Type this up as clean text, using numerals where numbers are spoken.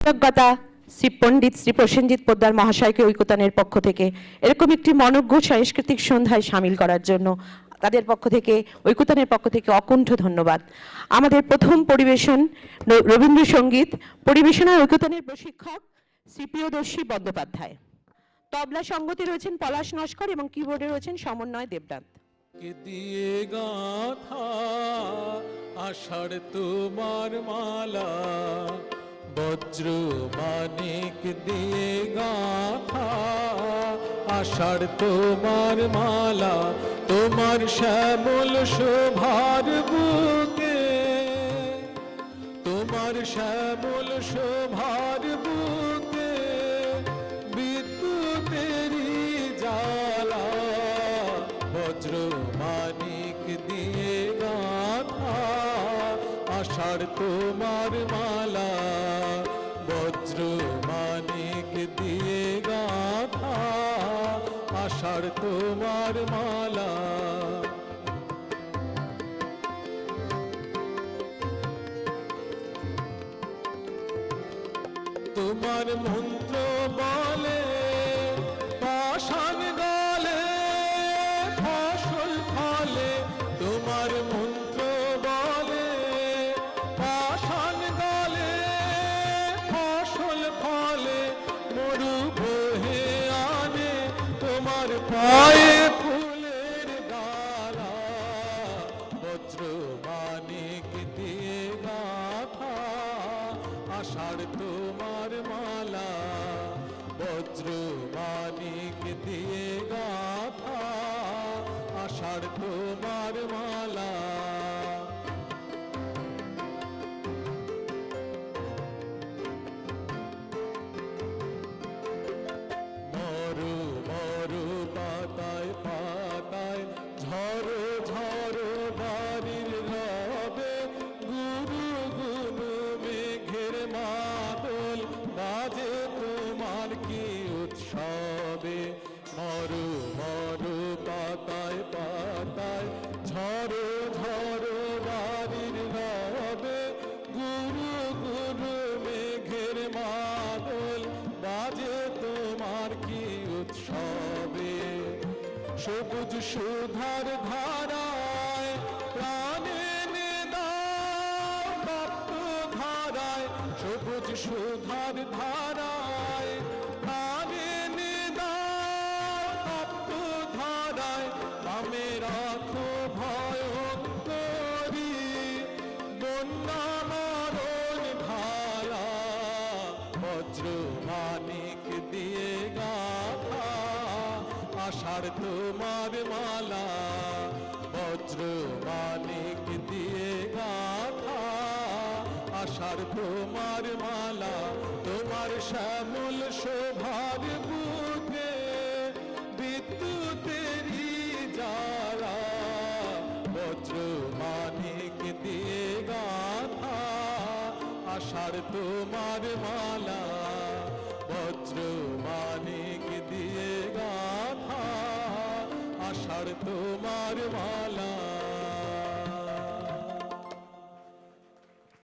কৃতজ্ঞতা শ্রী পণ্ডিত শ্রী প্রসেনজিৎ পোদ্দার মহাশয়কে ঐকতানের পক্ষ থেকে এরকম একটি মনোজ্ঞ সাংস্কৃতিক সন্ধ্যায় সামিল করার জন্য তাদের পক্ষ থেকে ঐকতানের পক্ষ থেকে অকুণ্ঠ ধন্যবাদ। আমাদের প্রথম পরিবেশন রবীন্দ্রসঙ্গীত, পরিবেশনায় ঐকতানের প্রশিক্ষক শ্রী প্রিয়দর্শী বন্দ্যোপাধ্যায়। তবলা সঙ্গতে রয়েছেন পলাশ নস্কর এবং কিবোর্ডে রয়েছেন সমন্বয় দেবনাথ। দিয়ে গাথা আষাঢ় তোমার মালা, বজ্র মানিক দিয়ে গাথা আষাঢ় তোমার মালা, তোমার শ্যামল শোভার বুকে, তোমার শ্যামল শোভার বুকে বিদ্যুতেরি জ্বালা, বজ্র মানিক দিয়ে গাথা আষাঢ় তোমার মালা, বজ্র মানিক দিয়ে গাথা আষাঢ় তোমার মালা। তোমার মন্ত্র বলে পাষাণ গলে ফসল ফলে, তোমার মন্ত্র বলে পাষাণ গলে ফসল ফলে, মরু বহে আনে তোমার পায়ে ফুলের ডালা, বজ্র মানিক দিয়ে গাথা আষাঢ় তোমার মালা, বজ্র মানিক দিয়ে গাথা আষাঢ় তোমার মালা। মরু মরু পাতায় পাতায় ঝড়ো ঝড়ো বাড়ির রবে, গুরু গুরু মেঘের মাদল বাজে তোমার কি উৎসবে। মরু মরু পাতায় পাতায় ঝড়ো ঝড়ো বাড়ির রবে, গুরু গুরু মেঘের মাদল বাজে তোমার কি উৎসবে। সবুজ সুধার ধারায় প্রাণে নিদাও তপ্ত ধারায়, সবুজ সুধার ধারায় প্রাণে নিদাও তপ্ত ধারায়, নামে রাখো ভয়ঙ্করী বন্যা মরণ ঢালা, বজ্র মানিক দিয়ে গাথা আষাঢ় তোমার মালা, বজ্র মানিক দিয়ে গাথা আষাঢ় তোমার মালা, তোমার শ্যামল শোভার বুকে বিদ্যুতেরি জ্বালা, বজ্র মানিক দিয়ে গাথা আষাঢ় তোমার মালা, বজ্র মানিক দিয়ে গাথা আষাঢ় তোমার মালা।